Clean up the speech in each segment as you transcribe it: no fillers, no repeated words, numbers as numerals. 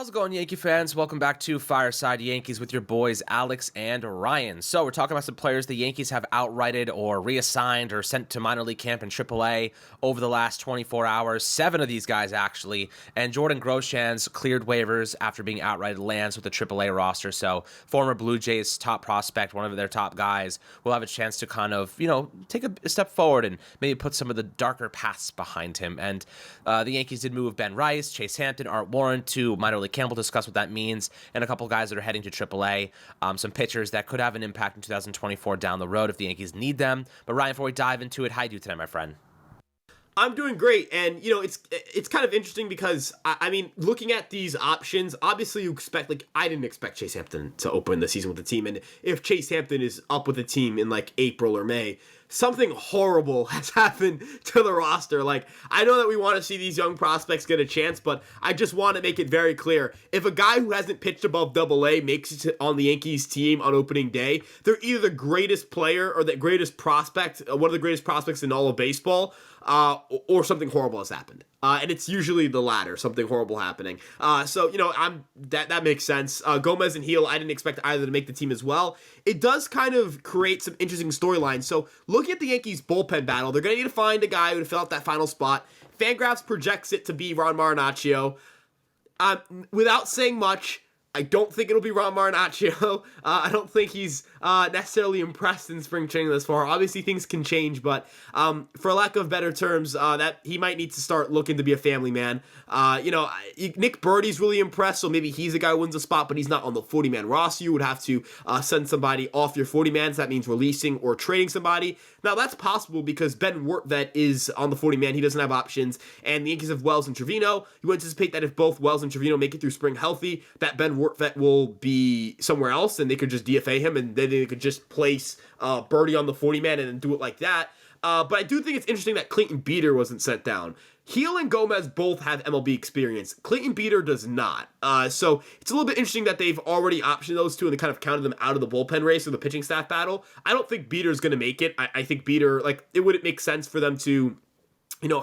How's it going, Yankee fans? Welcome back to Fireside Yankees with your boys Alex and Ryan. So we're talking about some players the Yankees have outrighted or reassigned or sent to minor league camp in AAA over the last 24 hours. 7 of these guys, actually. And Jordan Groshans cleared waivers after being outrighted, lands with the AAA roster. So former Blue Jays top prospect, one of their top guys, will have a chance to kind of, take a step forward and maybe put some of the darker paths behind him. And the Yankees did move Ben Rice, Chase Hampton, Art Warren to minor league camp. We'll discuss what that means, and a couple guys that are heading to AAA, some pitchers that could have an impact in 2024 down the road if the Yankees need them. But Ryan, before we dive into it, how you do today, my friend? I'm doing great, and it's kind of interesting because I mean, looking at these options, obviously you expect, I didn't expect Chase Hampton to open the season with the team, and if Chase Hampton is up with the team in April or May, something horrible has happened to the roster. I know that we want to see these young prospects get a chance, but I just want to make it very clear. If a guy who hasn't pitched above AA makes it on the Yankees team on opening day, they're either the greatest player or the greatest prospect, one of the greatest prospects in all of baseball, or something horrible has happened. And it's usually the latter, something horrible happening. That makes sense. Gomez and Heel, I didn't expect either to make the team as well. It does kind of create some interesting storylines. So looking at the Yankees bullpen battle, they're going to need to find a guy who to fill out that final spot. Fangraphs projects it to be Ron Marinaccio. Without saying much, I don't think it'll be Ron Marinaccio. I don't think he's necessarily impressed in spring training thus far. Obviously, things can change, but for lack of better terms, that he might need to start looking to be a family man. Nick Birdie's really impressed, so maybe he's a guy who wins a spot, but he's not on the 40-man roster. You would have to send somebody off your 40-man, so that means releasing or trading somebody. Now, that's possible because Ben Wertvet is on the 40-man. He doesn't have options, and the Yankees have Wells and Trevino. You anticipate that if both Wells and Trevino make it through spring healthy, that Ben Wertvet will be somewhere else, and they could just DFA him, and then they could just place Birdie on the 40-man and then do it like that. But I do think it's interesting that Clayton Beeter wasn't sent down. Heel and Gomez both have MLB experience. Clayton Beeter does not. So it's a little bit interesting that they've already optioned those two and they kind of counted them out of the bullpen race or the pitching staff battle. I don't think Beeter's going to make it. I think Beeter, it wouldn't make sense for them to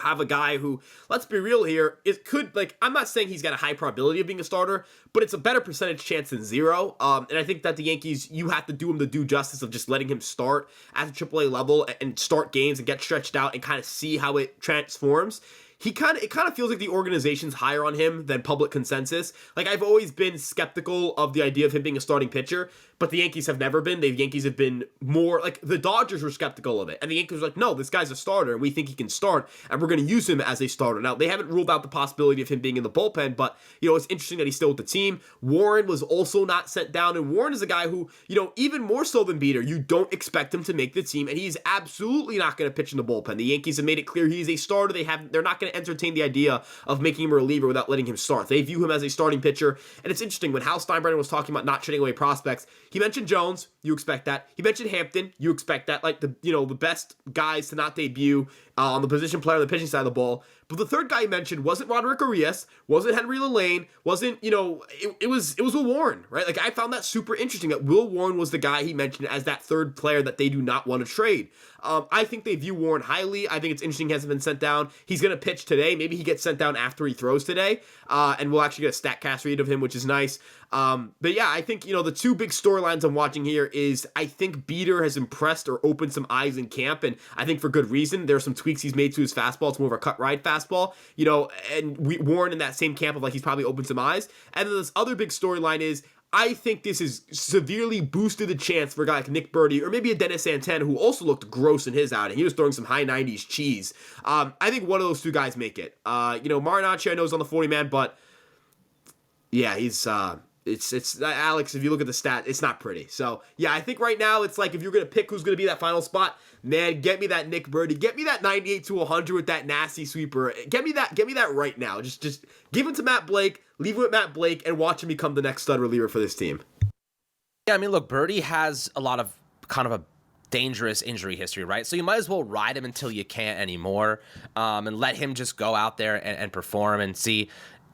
have a guy who, let's be real here, it could, I'm not saying he's got a high probability of being a starter, but it's a better percentage chance than zero. And I think that the Yankees, you have to do him the due justice of just letting him start at the AAA level and start games and get stretched out and kind of see how it transforms. It kind of feels like the organization's higher on him than public consensus. I've always been skeptical of the idea of him being a starting pitcher, but the Yankees have never been. The Yankees have been more, the Dodgers were skeptical of it, and the Yankees were like, no, this guy's a starter, and we think he can start, and we're going to use him as a starter. Now, they haven't ruled out the possibility of him being in the bullpen, but, it's interesting that he's still with the team. Warren was also not sent down, and Warren is a guy who, even more so than Beeter, you don't expect him to make the team, and he's absolutely not going to pitch in the bullpen. The Yankees have made it clear he's a starter. They're not going to entertain the idea of making him a reliever without letting him start. They view him as a starting pitcher, and it's interesting, when Hal Steinbrenner was talking about not trading away prospects, he mentioned Jones, you expect that. He mentioned Hampton, you expect that. The best guys to not debut on the position player on the pitching side of the ball. But the third guy he mentioned wasn't Roderick Arias, wasn't Henry LaLane, wasn't, it was Will Warren, right? I found that super interesting that Will Warren was the guy he mentioned as that third player that they do not want to trade. I think they view Warren highly. I think it's interesting he hasn't been sent down. He's going to pitch today. Maybe he gets sent down after he throws today, and we'll actually get a StatCast read of him, which is nice. But yeah, I think, the two big storylines I'm watching here is I think Beeter has impressed or opened some eyes in camp, and I think for good reason. There are some tweaks he's made to his fastball. It's more of a cut ride fastball, and Warren in that same camp of he's probably opened some eyes. And then this other big storyline is I think this has severely boosted the chance for a guy like Nick Birdie or maybe a Dennis Santana, who also looked gross in his outing. He was throwing some high 90s cheese. I think one of those two guys make it. Marinaccio I know is on the 40-man, but yeah, he's it's Alex, if you look at the stat, it's not pretty. So yeah, I think right now it's if you're gonna pick who's gonna be that final spot, man, get me that Nick Birdie, get me that 98 to 100 with that nasty sweeper. Get me that right now. Just give him to Matt Blake, leave him with Matt Blake, and watch him become the next stud reliever for this team. Yeah, I mean, look, Birdie has a lot of kind of a dangerous injury history, right? So you might as well ride him until you can't anymore, and let him just go out there and perform and see.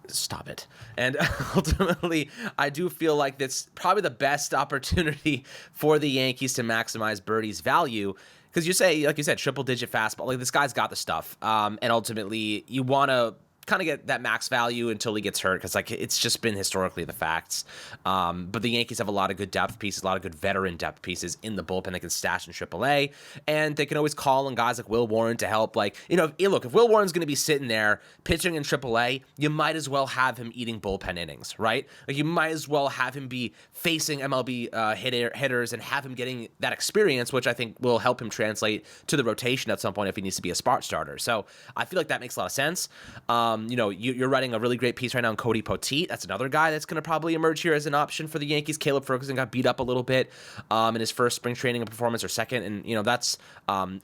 Stop it. And ultimately, I do feel like that's probably the best opportunity for the Yankees to maximize Birdie's value. Because you say, like you said, triple-digit fastball. This guy's got the stuff. And ultimately, you want to kind of get that max value until he gets hurt, because like it's just been historically the facts. But the Yankees have a lot of good depth pieces, a lot of good veteran depth pieces in the bullpen they can stash in AAA, and they can always call on guys like Will Warren to help. Like, look, if Will Warren's going to be sitting there pitching in AAA, you might as well have him eating bullpen innings, right? Like, you might as well have him be facing MLB hitters and have him getting that experience, which I think will help him translate to the rotation at some point if he needs to be a spot starter. So I feel like that makes a lot of sense. You're writing a really great piece right now on Cody Poteet. That's another guy that's going to probably emerge here as an option for the Yankees. Caleb Ferguson got beat up a little bit in his first spring training performance or second, and that's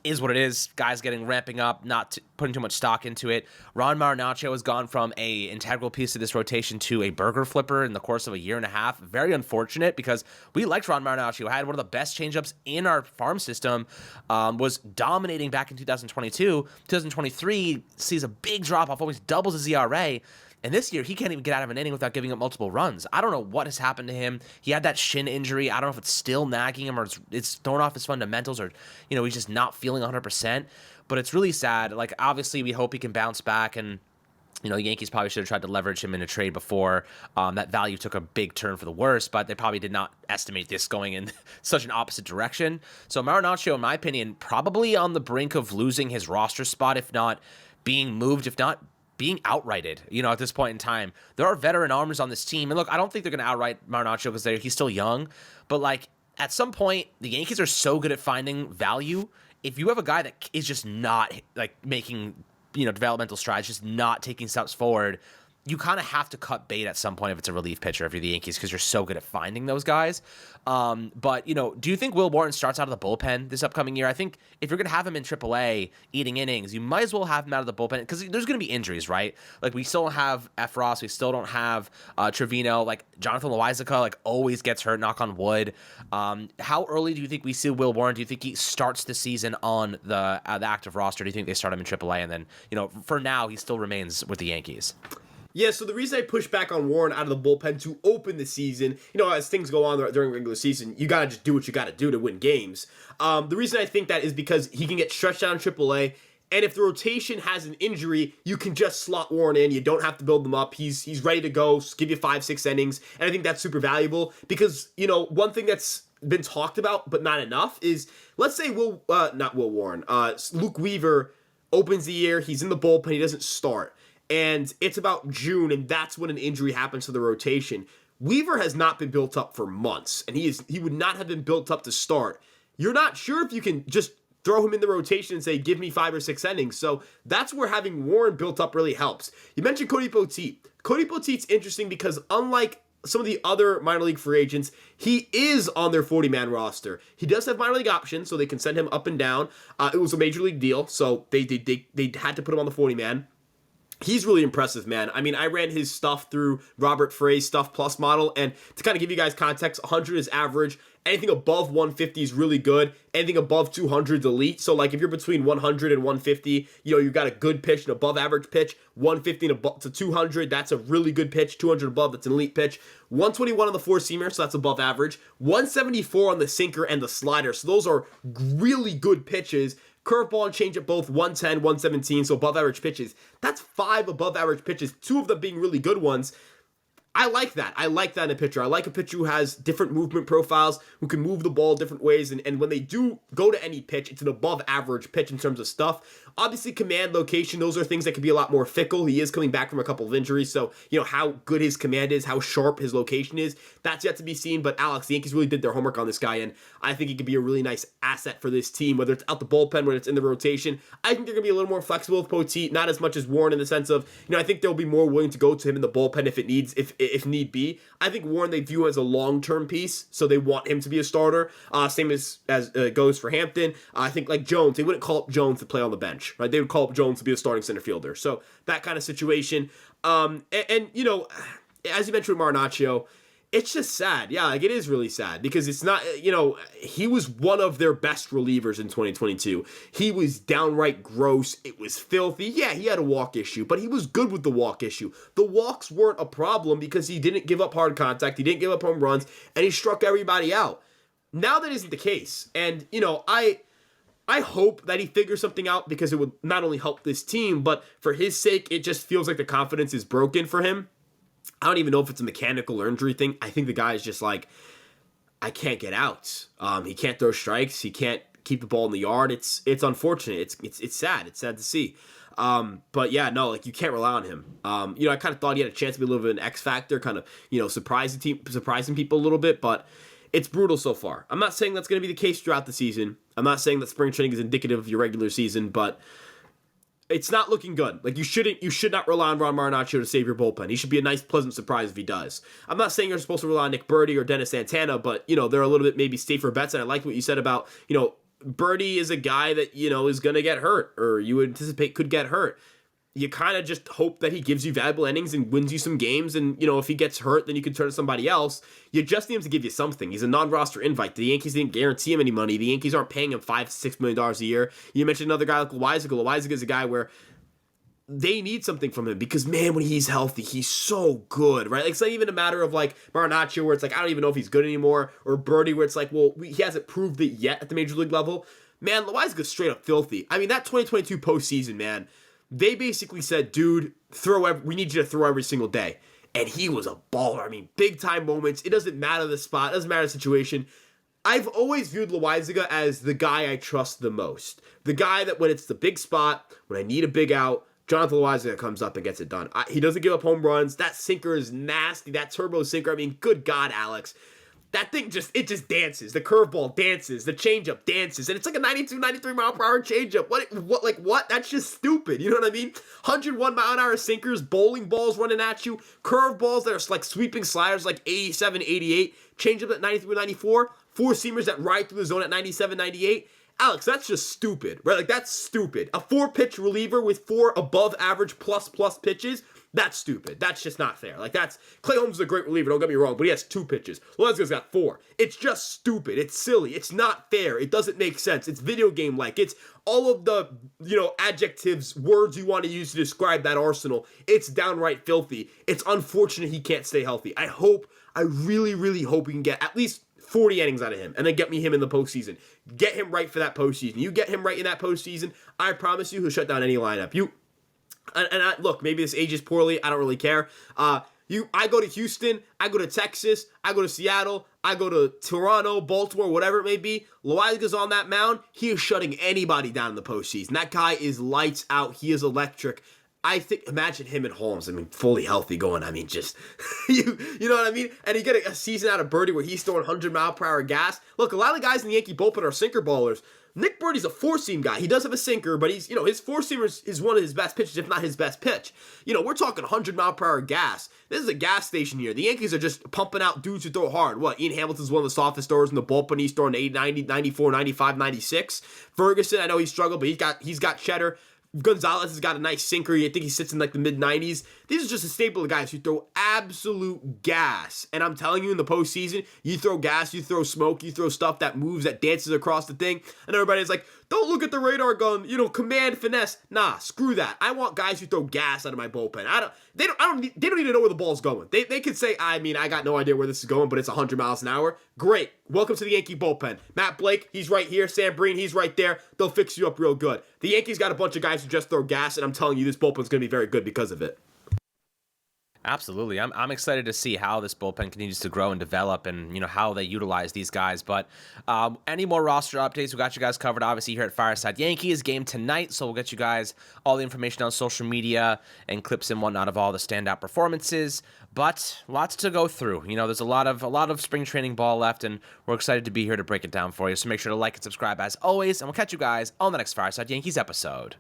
is what it is. Guys ramping up, not putting too much stock into it. Ron Marinaccio has gone from a integral piece of this rotation to a burger flipper in the course of a year and a half. Very unfortunate, because we liked Ron Marinaccio. Had one of the best changeups in our farm system, was dominating back in 2022. 2023 sees a big drop off, almost doubles his ERA. And this year, he can't even get out of an inning without giving up multiple runs. I don't know what has happened to him. He had that shin injury. I don't know if it's still nagging him or it's thrown off his fundamentals, or, he's just not feeling 100%. But it's really sad. Like, obviously, we hope he can bounce back, and the Yankees probably should have tried to leverage him in a trade before that value took a big turn for the worse, but they probably did not estimate this going in such an opposite direction. So Marinaccio, in my opinion, probably on the brink of losing his roster spot, if not being moved, if not being outrighted, at this point in time. There are veteran arms on this team. And look, I don't think they're going to outright Marinaccio because he's still young. But, like, at some point, the Yankees are so good at finding value. If you have a guy that is just not, like, making, developmental strides, just not taking steps forward, you kind of have to cut bait at some point if it's a relief pitcher, if you're the Yankees, because you're so good at finding those guys. But, do you think Will Warren starts out of the bullpen this upcoming year? I think if you're going to have him in AAA eating innings, you might as well have him out of the bullpen, because there's going to be injuries, right? Like, we still don't have Efros. We still don't have Trevino. Like, Jonathan Loizaga, like, always gets hurt, knock on wood. How early do you think we see Will Warren? Do you think he starts the season on the active roster? Do you think they start him in AAA? And then, for now, he still remains with the Yankees. Yeah, so the reason I push back on Warren out of the bullpen to open the season, as things go on during regular season, you got to just do what you got to do to win games. The reason I think that is because he can get stretched out in AAA, and if the rotation has an injury, you can just slot Warren in. You don't have to build them up. He's ready to go, give you 5-6 innings, and I think that's super valuable because, one thing that's been talked about but not enough is, let's say Luke Weaver opens the year, he's in the bullpen, he doesn't start. And it's about June, and that's when an injury happens to the rotation. Weaver has not been built up for months, and he would not have been built up to start. You're not sure if you can just throw him in the rotation and say, give me 5 or 6 innings. So that's where having Warren built up really helps. You mentioned Cody Poteet. Cody Poteet's interesting because unlike some of the other minor league free agents, he is on their 40-man roster. He does have minor league options, so they can send him up and down. It was a major league deal, so they had to put him on the 40-man. He's really impressive, man. I mean, I ran his stuff through Robert Frey's Stuff Plus model, and to kind of give you guys context, 100 is average. Anything above 150 is really good. Anything above 200 is elite. So, like, if you're between 100 and 150, you've got a good pitch, an above average pitch. 150 to 200, that's a really good pitch. 200 above, that's an elite pitch. 121 on the four-seamer, so that's above average. 174 on the sinker and the slider, so those are really good pitches. Curveball and changeup both 110, 117, so above average pitches. That's 5 above average pitches, 2 of them being really good ones. I like that. I like that in a pitcher. I like a pitcher who has different movement profiles, who can move the ball different ways, and when they do go to any pitch, it's an above average pitch in terms of stuff. Obviously, command, location, those are things that can be a lot more fickle. He is coming back from a couple of injuries, so, how good his command is, how sharp his location is, that's yet to be seen, but Alex, the Yankees really did their homework on this guy, and I think he could be a really nice asset for this team, whether it's out the bullpen, whether it's in the rotation. I think they're going to be a little more flexible with Poteet, not as much as Warren in the sense of, I think they'll be more willing to go to him in the bullpen if need be. I think Warren they view as a long-term piece, so they want him to be a starter. Same as goes for Hampton. I think like Jones, they wouldn't call up Jones to play on the bench, right? They would call up Jones to be a starting center fielder. So that kind of situation. And as you mentioned with Marinaccio, it's just sad. Yeah, like it is really sad because it's not, he was one of their best relievers in 2022. He was downright gross. It was filthy. Yeah, he had a walk issue, but he was good with the walk issue. The walks weren't a problem because he didn't give up hard contact. He didn't give up home runs, and he struck everybody out. Now that isn't the case. And, I hope that he figures something out because it would not only help this team, but for his sake, it just feels like the confidence is broken for him. I don't even know if it's a mechanical or injury thing. I think the guy is just like, I can't get out. He can't throw strikes. He can't keep the ball in the yard. It's unfortunate. It's sad. It's sad to see. But yeah, no, like you can't rely on him. I kind of thought he had a chance to be a little bit of an X factor, kind of, surprising people a little bit, but it's brutal so far. I'm not saying that's going to be the case throughout the season. I'm not saying that spring training is indicative of your regular season, but it's not looking good. Like you should not rely on Ron Marinaccio to save your bullpen. He should be a nice, pleasant surprise if he does. I'm not saying you're supposed to rely on Nick Birdie or Dennis Santana, but they're a little bit maybe safer bets. And I like what you said about Birdie is a guy that is going to get hurt, or you anticipate could get hurt. You kind of just hope that he gives you valuable innings and wins you some games. And, if he gets hurt, then you can turn to somebody else. You just need him to give you something. He's a non-roster invite. The Yankees didn't guarantee him any money. The Yankees aren't paying him $5-6 million a year. You mentioned another guy like Loizaga. Loizaga is a guy where they need something from him because, man, when he's healthy, he's so good, right? Like, it's not even a matter of, like, Marinaccio where it's like, I don't even know if he's good anymore, or Birdie where it's like, well, he hasn't proved it yet at the major league level. Man, Loizaga's straight up filthy. I mean, that 2022 postseason, man, they basically said, dude, we need you to throw every single day. And he was a baller. I mean, big time moments. It doesn't matter the spot. It doesn't matter the situation. I've always viewed Loizaga as the guy I trust the most. The guy that when it's the big spot, when I need a big out, Jonathan Loizaga comes up and gets it done. He doesn't give up home runs. That sinker is nasty. That turbo sinker, I mean, good God, Alex. That thing just dances. The curveball dances. The changeup dances. And it's like a 92, 93 mile per hour changeup. What? That's just stupid. You know what I mean? 101 mile an hour sinkers, bowling balls running at you, curveballs that are like sweeping sliders like 87, 88, changeup at 93, 94, four seamers that ride through the zone at 97, 98. Alex, that's just stupid, right? Like, that's stupid. A 4-pitch reliever with 4 above average plus pitches, that's stupid. That's just not fair. Like, Clay Holmes is a great reliever, don't get me wrong, but he has 2 pitches. Loiza's got 4. It's just stupid. It's silly. It's not fair. It doesn't make sense. It's video game-like. It's all of the, adjectives, words you want to use to describe that arsenal. It's downright filthy. It's unfortunate he can't stay healthy. I really, really hope we can get at least 40 innings out of him, and then get him in the postseason. Get him right for that postseason. You get him right in that postseason, I promise you he'll shut down any lineup. Look, maybe this ages poorly. I don't really care. I go to Houston, I go to Texas, I go to Seattle, I go to Toronto, Baltimore, whatever it may be. Loizaga's on that mound. He is shutting anybody down in the postseason. That guy is lights out. He is electric. I think, imagine him and Holmes, fully healthy going, just, you know what I mean? And you get a season out of Birdie where he's throwing 100 mile per hour gas. Look, a lot of guys in the Yankee bullpen are sinker ballers. Nick Birdie's a 4-seam guy. He does have a sinker, but he's, his 4-seamer is one of his best pitches, if not his best pitch. We're talking 100 mile per hour gas. This is a gas station here. The Yankees are just pumping out dudes who throw hard. Ian Hamilton's one of the softest throwers in the bullpen. He's throwing 80, 90, 94, 95, 96. Ferguson, I know he struggled, but he's got cheddar. Gonzalez has got a nice sinker. I think he sits in like the mid-90s. These are just a staple of guys who throw absolute gas. And I'm telling you, in the postseason, you throw gas, you throw smoke, you throw stuff that moves, that dances across the thing. And everybody's like, don't look at the radar gun, command, finesse. Nah, screw that. I want guys who throw gas out of my bullpen. They don't need to know where the ball's going. They could say, I got no idea where this is going, but it's 100 miles an hour. Great. Welcome to the Yankee bullpen. Matt Blake, he's right here. Sam Breen, he's right there. They'll fix you up real good. The Yankees got a bunch of guys who just throw gas, and I'm telling you, this bullpen's going to be very good because of it. Absolutely. I'm excited to see how this bullpen continues to grow and develop and, how they utilize these guys. But any more roster updates, we got you guys covered, obviously, here at Fireside Yankees. Game tonight, so we'll get you guys all the information on social media and clips and whatnot of all the standout performances. But lots to go through. There's a lot of spring training ball left, and we're excited to be here to break it down for you. So make sure to like and subscribe as always, and we'll catch you guys on the next Fireside Yankees episode.